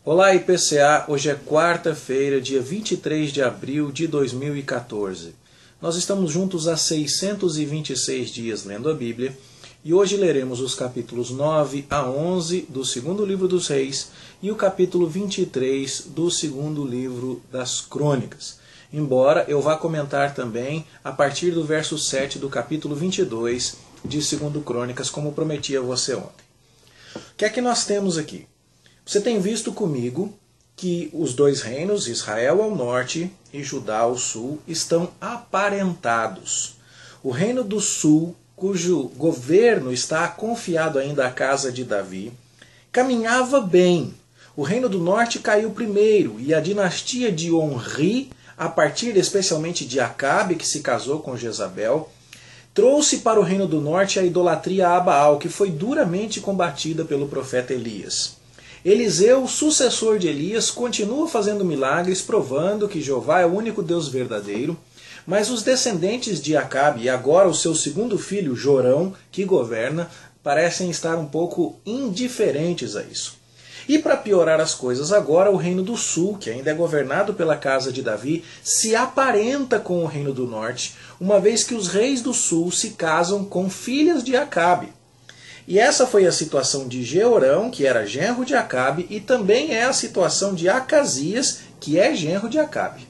Olá IPCA, hoje é quarta-feira, dia 23 de abril de 2014. Nós estamos juntos há 626 dias lendo a Bíblia e hoje leremos os capítulos 9 a 11 do segundo livro dos Reis e o capítulo 23 do segundo livro das Crônicas. Embora eu vá comentar também a partir do verso 7 do capítulo 22 de 2 Crônicas, como prometi a você ontem. O que é que nós temos aqui? Você tem visto comigo que os dois reinos, Israel ao norte e Judá ao sul, estão aparentados. O reino do sul, cujo governo está confiado ainda à casa de Davi, caminhava bem. O reino do norte caiu primeiro e a dinastia de Onri, a partir especialmente de Acabe, que se casou com Jezabel, trouxe para o reino do norte a idolatria a Baal, que foi duramente combatida pelo profeta Elias. Eliseu, sucessor de Elias, continua fazendo milagres, provando que Jeová é o único Deus verdadeiro, mas os descendentes de Acabe e agora o seu segundo filho, Jorão, que governa, parecem estar um pouco indiferentes a isso. E para piorar as coisas, agora o reino do sul, que ainda é governado pela casa de Davi, se aparenta com o reino do norte, uma vez que os reis do sul se casam com filhas de Acabe. E essa foi a situação de Jeorão, que era genro de Acabe, e também é a situação de Acasias, que é genro de Acabe.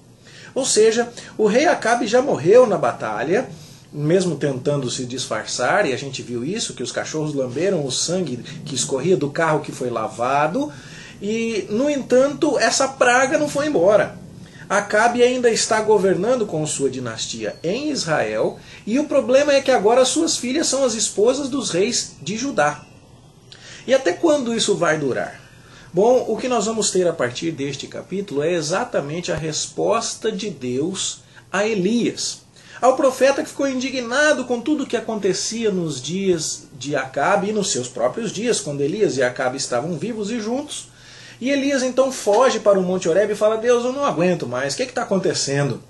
Ou seja, o rei Acabe já morreu na batalha, mesmo tentando se disfarçar, e a gente viu isso, que os cachorros lamberam o sangue que escorria do carro que foi lavado, e, no entanto, essa praga não foi embora. Acabe ainda está governando com sua dinastia em Israel, e o problema é que agora suas filhas são as esposas dos reis de Judá. E até quando isso vai durar? Bom, o que nós vamos ter a partir deste capítulo é exatamente a resposta de Deus a Elias, ao profeta que ficou indignado com tudo o que acontecia nos dias de Acabe e nos seus próprios dias, quando Elias e Acabe estavam vivos e juntos. E Elias então foge para o Monte Horebe e fala: Deus, eu não aguento mais, o que está acontecendo?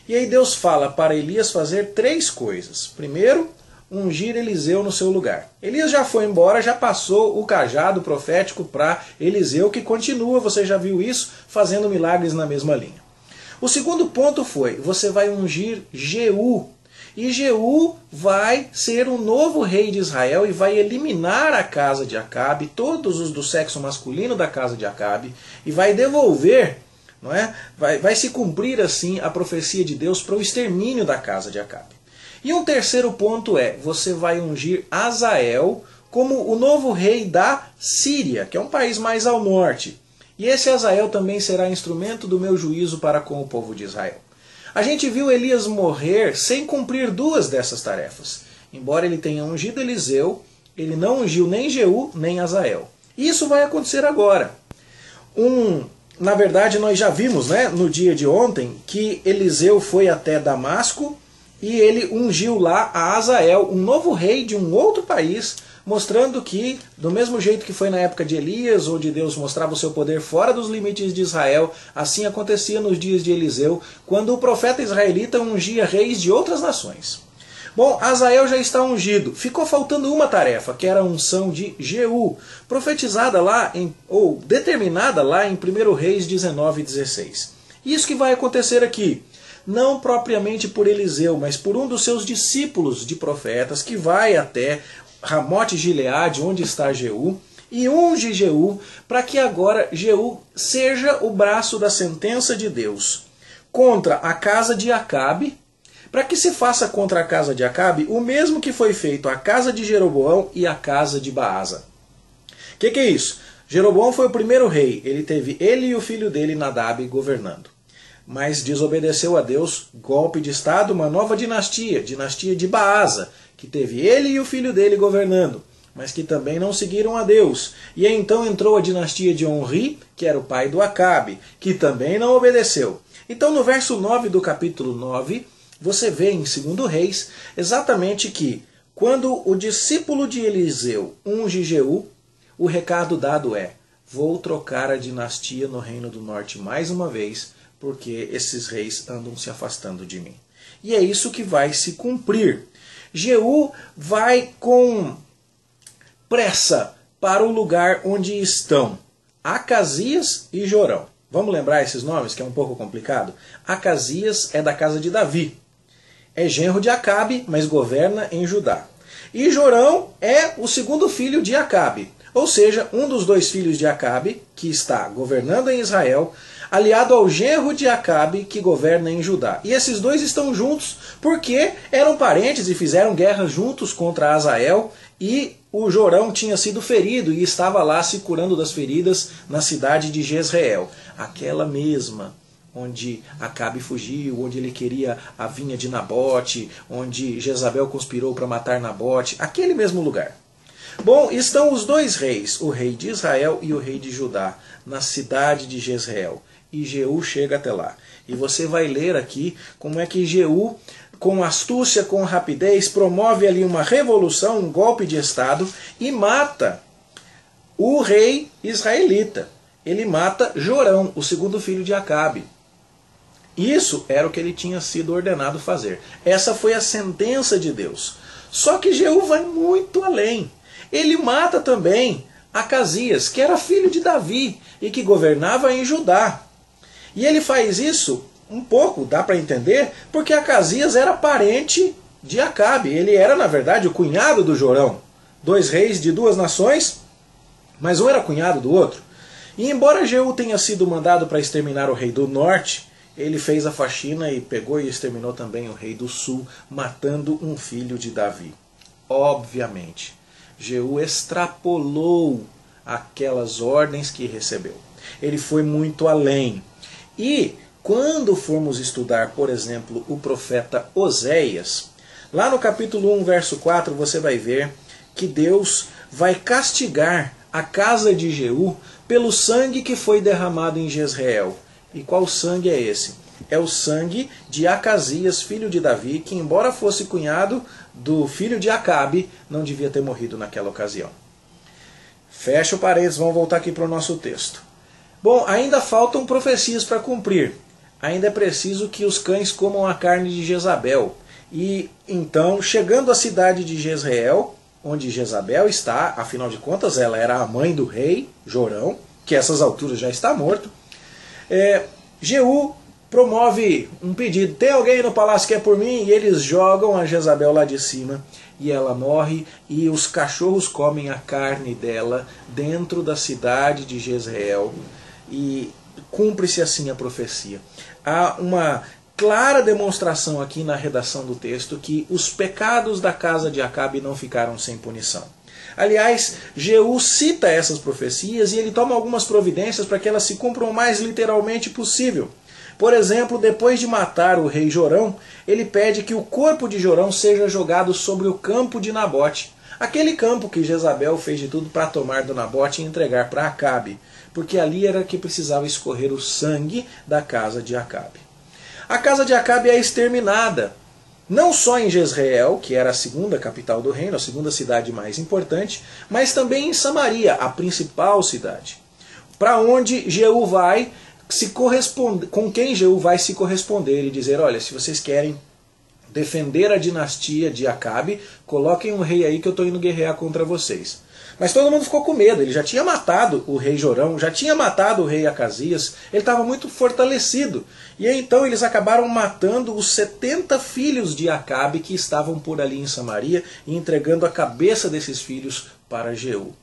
E aí Deus fala para Elias fazer três coisas. Primeiro, ungir Eliseu no seu lugar. Elias já foi embora, já passou o cajado profético para Eliseu, que continua, você já viu isso, fazendo milagres na mesma linha. O segundo ponto foi: você vai ungir Jeú. E Jeú vai ser o novo rei de Israel e vai eliminar a casa de Acabe, todos os do sexo masculino da casa de Acabe, e vai devolver, não é? Vai se cumprir assim a profecia de Deus para o extermínio da casa de Acabe. E um terceiro ponto é: você vai ungir Azael como o novo rei da Síria, que é um país mais ao norte. E esse Azael também será instrumento do meu juízo para com o povo de Israel. A gente viu Elias morrer sem cumprir duas dessas tarefas. Embora ele tenha ungido Eliseu, ele não ungiu nem Jeú nem Azael. Isso vai acontecer agora. Na verdade, nós já vimos, né, no dia de ontem que Eliseu foi até Damasco e ele ungiu lá a Azael, um novo rei de um outro país, mostrando que, do mesmo jeito que foi na época de Elias, onde Deus mostrava o seu poder fora dos limites de Israel, assim acontecia nos dias de Eliseu, quando o profeta israelita ungia reis de outras nações. Bom, Azael já está ungido. Ficou faltando uma tarefa, que era a unção de Jeú, profetizada lá, ou determinada lá em 1 Reis 19:16. Isso que vai acontecer aqui. Não propriamente por Eliseu, mas por um dos seus discípulos de profetas, que vai até Ramote Gileade, onde está Jeú, e unge Jeú, para que agora Jeú seja o braço da sentença de Deus contra a casa de Acabe, para que se faça contra a casa de Acabe o mesmo que foi feito à casa de Jeroboão e à casa de Baasa. O que é isso? Jeroboão foi o primeiro rei, ele e o filho dele, Nadab, governando. Mas desobedeceu a Deus, golpe de estado, uma nova dinastia, dinastia de Baasa, que teve ele e o filho dele governando, mas que também não seguiram a Deus. E aí então entrou a dinastia de Onri, que era o pai do Acabe, que também não obedeceu. Então no verso 9 do capítulo 9, você vê em 2 Reis exatamente que, quando o discípulo de Eliseu unge Jeú, o recado dado é: vou trocar a dinastia no reino do norte mais uma vez, porque esses reis andam se afastando de mim. E é isso que vai se cumprir. Jeú vai com pressa para o lugar onde estão Acasias e Jorão. Vamos lembrar esses nomes, que é um pouco complicado? Acasias é da casa de Davi. É genro de Acabe, mas governa em Judá. E Jorão é o segundo filho de Acabe. Ou seja, um dos dois filhos de Acabe, que está governando em Israel, aliado ao genro de Acabe, que governa em Judá. E esses dois estão juntos porque eram parentes e fizeram guerra juntos contra Azael, e o Jorão tinha sido ferido e estava lá se curando das feridas na cidade de Jezreel, aquela mesma onde Acabe fugiu, onde ele queria a vinha de Nabote, onde Jezabel conspirou para matar Nabote, aquele mesmo lugar. Bom, estão os dois reis, o rei de Israel e o rei de Judá, na cidade de Jezreel. E Jeú chega até lá. E você vai ler aqui como é que Jeú, com astúcia, com rapidez, promove ali uma revolução, um golpe de Estado, e mata o rei israelita. Ele mata Jorão, o segundo filho de Acabe. Isso era o que ele tinha sido ordenado fazer. Essa foi a sentença de Deus. Só que Jeú vai muito além. Ele mata também Acasias, que era filho de Davi e que governava em Judá. E ele faz isso um pouco, dá para entender, porque Acasias era parente de Acabe. Ele era, na verdade, o cunhado do Jorão. Dois reis de duas nações, mas um era cunhado do outro. E embora Jeú tenha sido mandado para exterminar o rei do norte, ele fez a faxina e pegou e exterminou também o rei do sul, matando um filho de Davi. Obviamente, Jeú extrapolou aquelas ordens que recebeu. Ele foi muito além. E quando formos estudar, por exemplo, o profeta Oséias, lá no capítulo 1, verso 4, você vai ver que Deus vai castigar a casa de Jeú pelo sangue que foi derramado em Jezreel. E qual sangue é esse? É o sangue de Acasias, filho de Davi, que embora fosse cunhado do filho de Acabe, não devia ter morrido naquela ocasião. Fecha o parênteses, vamos voltar aqui para o nosso texto. Bom, ainda faltam profecias para cumprir. Ainda é preciso que os cães comam a carne de Jezabel. E então, chegando à cidade de Jezreel, onde Jezabel está, afinal de contas ela era a mãe do rei Jorão, que a essas alturas já está morto, Jeú promove um pedido: tem alguém no palácio que é por mim? E eles jogam a Jezabel lá de cima e ela morre, e os cachorros comem a carne dela dentro da cidade de Jezreel, e cumpre-se assim a profecia. Há uma clara demonstração aqui na redação do texto que os pecados da casa de Acabe não ficaram sem punição. Aliás, Jeú cita essas profecias e ele toma algumas providências para que elas se cumpram o mais literalmente possível. Por exemplo, depois de matar o rei Jorão, ele pede que o corpo de Jorão seja jogado sobre o campo de Nabote. Aquele campo que Jezabel fez de tudo para tomar do Nabote e entregar para Acabe, porque ali era que precisava escorrer o sangue da casa de Acabe. A casa de Acabe é exterminada, não só em Jezreel, que era a segunda capital do reino, a segunda cidade mais importante, mas também em Samaria, a principal cidade, para onde Jeú vai se corresponder, com quem Jeú vai se corresponder e dizer: olha, se vocês querem defender a dinastia de Acabe, coloquem um rei aí que eu estou indo guerrear contra vocês. Mas todo mundo ficou com medo, ele já tinha matado o rei Jorão, já tinha matado o rei Acasias, ele estava muito fortalecido. E aí, então eles acabaram matando os 70 filhos de Acabe que estavam por ali em Samaria e entregando a cabeça desses filhos para Jeú.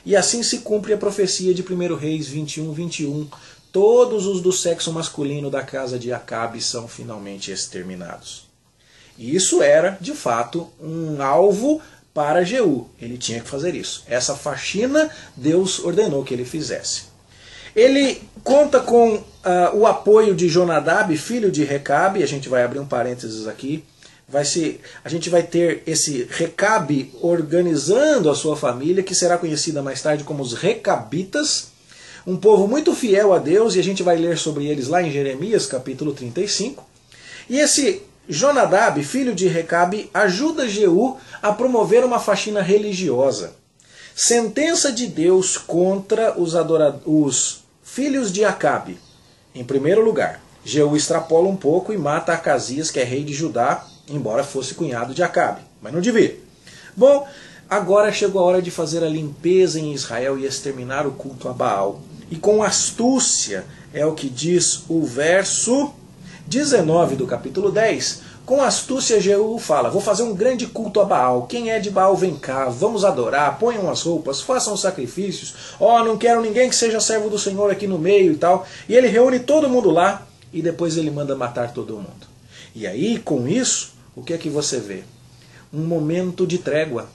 E assim se cumpre a profecia de 1 Reis 21, 21. Todos os do sexo masculino da casa de Acabe são finalmente exterminados. E isso era, de fato, um alvo para Jeú. Ele tinha que fazer isso. Essa faxina Deus ordenou que ele fizesse. Ele conta com o apoio de Jonadab, filho de Recabe. A gente vai abrir um parênteses aqui. A gente vai ter esse Recabe organizando a sua família, que será conhecida mais tarde como os Recabitas. Um povo muito fiel a Deus, e a gente vai ler sobre eles lá em Jeremias, capítulo 35. E esse Jonadab, filho de Recabe, ajuda Jeú a promover uma faxina religiosa. Sentença de Deus contra os filhos de Acabe. Em primeiro lugar, Jeú extrapola um pouco e mata Acasias, que é rei de Judá, embora fosse cunhado de Acabe, mas não devia. Bom, agora chegou a hora de fazer a limpeza em Israel e exterminar o culto a Baal. e com astúcia, é o que diz o verso 19 do capítulo 10. Com astúcia Jeú fala, vou fazer um grande culto a Baal. Quem é de Baal vem cá, vamos adorar, ponham as roupas, façam sacrifícios. Não quero ninguém que seja servo do Senhor aqui no meio e tal. E ele reúne todo mundo lá e depois ele manda matar todo mundo. E aí, com isso, o que é que você vê? Um momento de trégua.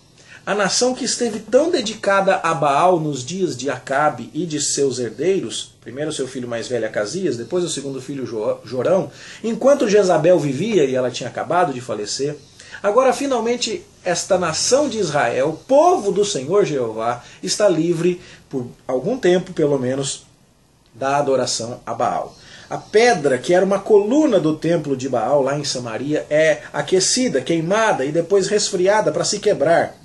A nação que esteve tão dedicada a Baal nos dias de Acabe e de seus herdeiros, primeiro seu filho mais velho Acasias, depois o segundo filho Jorão, enquanto Jezabel vivia e ela tinha acabado de falecer, agora finalmente esta nação de Israel, povo do Senhor Jeová, está livre, por algum tempo pelo menos, da adoração a Baal. A pedra, que era uma coluna do templo de Baal lá em Samaria, é aquecida, queimada e depois resfriada para se quebrar.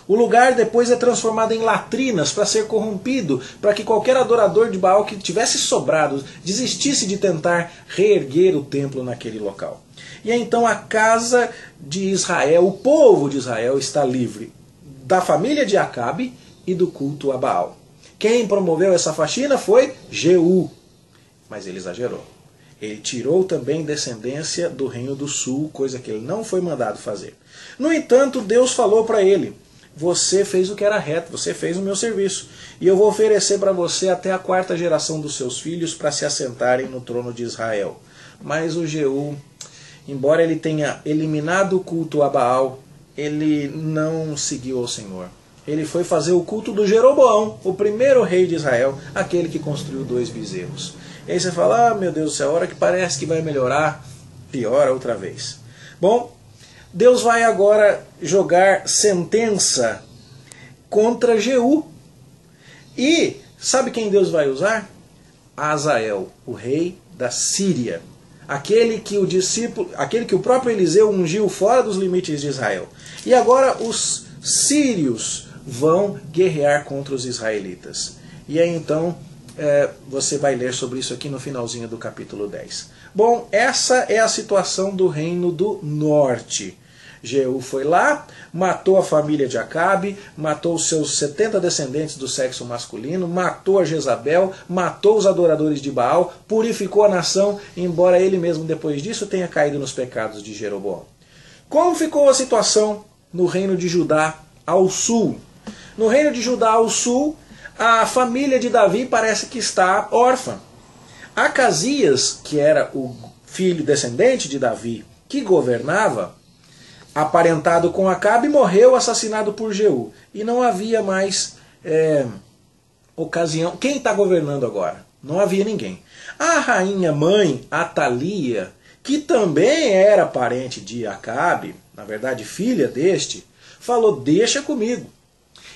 O lugar depois é transformado em latrinas para ser corrompido, para que qualquer adorador de Baal que tivesse sobrado desistisse de tentar reerguer o templo naquele local. E então a casa de Israel, o povo de Israel está livre da família de Acabe e do culto a Baal. Quem promoveu essa faxina foi Jeú, mas ele exagerou. Ele tirou também descendência do reino do sul, coisa que ele não foi mandado fazer. No entanto, Deus falou para ele, você fez o que era reto, você fez o meu serviço. E eu vou oferecer para você até a 4ª geração dos seus filhos para se assentarem no trono de Israel. Mas o Jeú, embora ele tenha eliminado o culto a Baal, ele não seguiu ao Senhor. Ele foi fazer o culto do Jeroboão, o primeiro rei de Israel, aquele que construiu 2 bezerros. E aí você fala, meu Deus do céu, a hora que parece que vai melhorar, piora outra vez. Bom, Deus vai agora jogar sentença contra Jeú. E sabe quem Deus vai usar? Azael, o rei da Síria. Aquele que o próprio Eliseu ungiu fora dos limites de Israel. E agora os sírios vão guerrear contra os israelitas. E aí então você vai ler sobre isso aqui no finalzinho do capítulo 10. Bom, essa é a situação do reino do norte. Jeú foi lá, matou a família de Acabe, matou os seus 70 descendentes do sexo masculino, matou a Jezabel, matou os adoradores de Baal, purificou a nação, embora ele mesmo depois disso tenha caído nos pecados de Jeroboão. Como ficou a situação no reino de Judá ao sul? No reino de Judá ao sul, a família de Davi parece que está órfã. Acasias, que era o filho descendente de Davi, que governava, aparentado com Acabe, morreu assassinado por Jeú. E não havia mais ocasião. Quem está governando agora? Não havia ninguém. A rainha mãe, Atalia, que também era parente de Acabe, na verdade filha deste, falou, deixa comigo.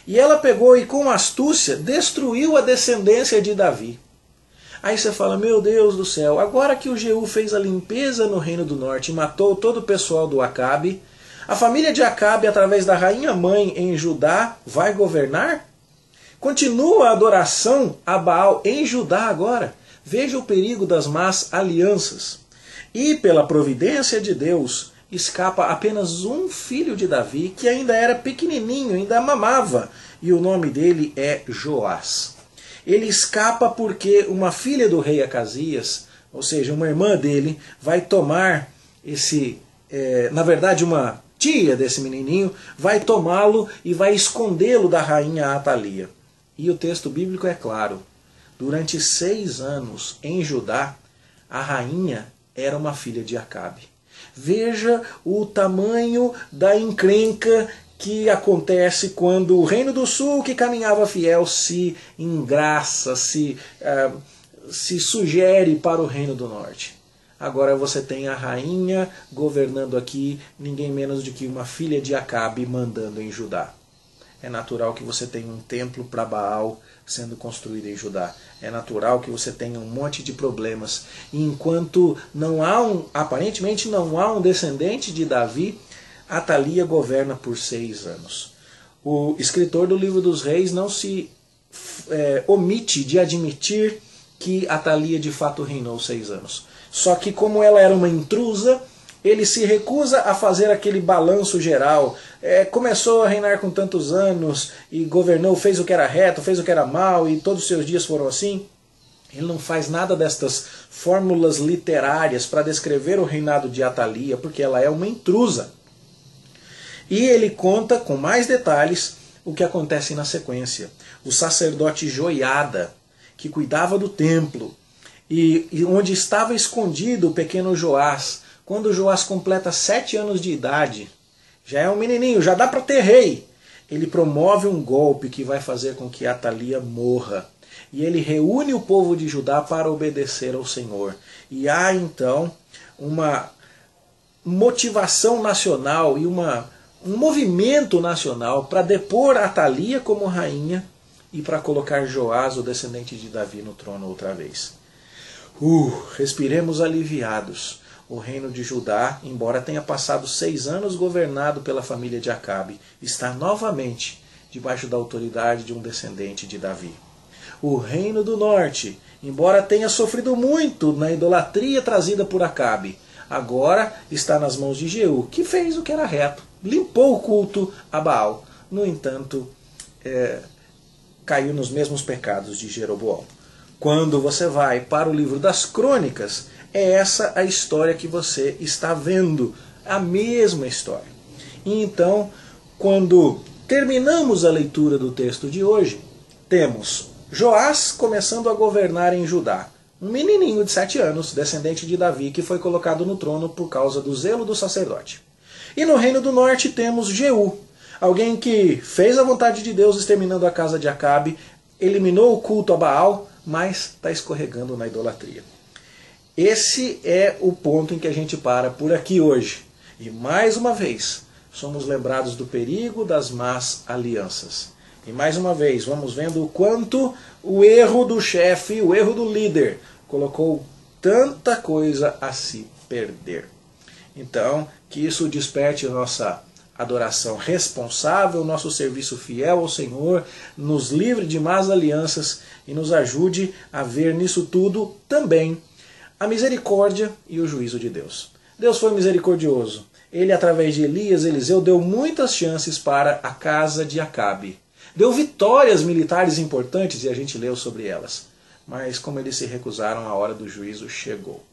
E ela pegou e com astúcia destruiu a descendência de Davi. Aí você fala, meu Deus do céu, agora que o Jeú fez a limpeza no reino do norte e matou todo o pessoal do Acabe, a família de Acabe, através da rainha mãe em Judá, vai governar? Continua a adoração a Baal em Judá agora. Veja o perigo das más alianças. E pela providência de Deus, escapa apenas um filho de Davi, que ainda era pequenininho, ainda mamava, e o nome dele é Joás. Ele escapa porque uma filha do rei Acasias, ou seja, uma irmã dele, vai tomar na verdade uma tia desse menininho, vai tomá-lo e vai escondê-lo da rainha Atalia. E o texto bíblico é claro, durante 6 anos em Judá, a rainha era uma filha de Acabe. Veja o tamanho da encrenca que acontece quando o reino do sul, que caminhava fiel, se engraça, se sugere para o reino do norte. Agora você tem a rainha governando aqui, ninguém menos do que uma filha de Acabe mandando em Judá. É natural que você tenha um templo para Baal sendo construído em Judá. É natural que você tenha um monte de problemas. E enquanto aparentemente não há um descendente de Davi, Atalia governa por 6 anos. O escritor do livro dos reis não se omite de admitir que Atalia de fato reinou 6 anos. Só que como ela era uma intrusa, ele se recusa a fazer aquele balanço geral. Começou a reinar com tantos anos e governou, fez o que era reto, fez o que era mal e todos os seus dias foram assim. Ele não faz nada destas fórmulas literárias para descrever o reinado de Atalia, porque ela é uma intrusa. E ele conta com mais detalhes o que acontece na sequência. O sacerdote Joiada, que cuidava do templo, e onde estava escondido o pequeno Joás, quando Joás completa 7 anos de idade, já é um menininho, já dá para ter rei, ele promove um golpe que vai fazer com que Atalia morra. E ele reúne o povo de Judá para obedecer ao Senhor. E há então uma motivação nacional e um movimento nacional para depor Atalia como rainha e para colocar Joás, o descendente de Davi, no trono outra vez. Respiremos aliviados. O reino de Judá, embora tenha passado 6 anos governado pela família de Acabe, está novamente debaixo da autoridade de um descendente de Davi. O reino do norte, embora tenha sofrido muito na idolatria trazida por Acabe, agora está nas mãos de Jeú, que fez o que era reto, limpou o culto a Baal. No entanto, caiu nos mesmos pecados de Jeroboão. Quando você vai para o livro das Crônicas, é essa a história que você está vendo, a mesma história. E então, quando terminamos a leitura do texto de hoje, temos Joás começando a governar em Judá. Um menininho de 7 anos, descendente de Davi, que foi colocado no trono por causa do zelo do sacerdote. E no reino do norte temos Jeú, alguém que fez a vontade de Deus exterminando a casa de Acabe, eliminou o culto a Baal, mas está escorregando na idolatria. Esse é o ponto em que a gente para por aqui hoje. E mais uma vez, somos lembrados do perigo das más alianças. E mais uma vez, vamos vendo o quanto o erro do chefe, o erro do líder, colocou tanta coisa a se perder. Então, que isso desperte a nossa adoração responsável, nosso serviço fiel ao Senhor, nos livre de más alianças e nos ajude a ver nisso tudo também a misericórdia e o juízo de Deus. Deus foi misericordioso. Ele, através de Elias, Eliseu, deu muitas chances para a casa de Acabe. Deu vitórias militares importantes e a gente leu sobre elas. Mas como eles se recusaram, a hora do juízo chegou.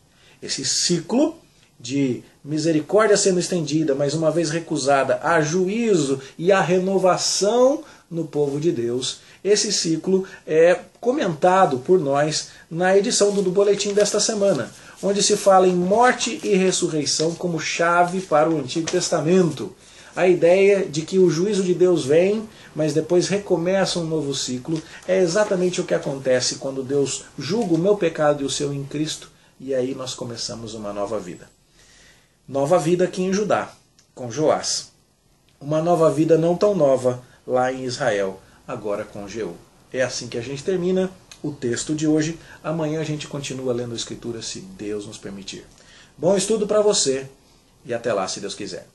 Esse ciclo de misericórdia sendo estendida, mas uma vez recusada, a juízo e a renovação no povo de Deus, esse ciclo é comentado por nós na edição do boletim desta semana, onde se fala em morte e ressurreição como chave para o Antigo Testamento. A ideia de que o juízo de Deus vem, mas depois recomeça um novo ciclo, é exatamente o que acontece quando Deus julga o meu pecado e o seu em Cristo, e aí nós começamos uma nova vida. Nova vida aqui em Judá, com Joás. Uma nova vida não tão nova lá em Israel, agora com Jeú. É assim que a gente termina o texto de hoje. Amanhã a gente continua lendo a Escritura, se Deus nos permitir. Bom estudo para você e até lá, se Deus quiser.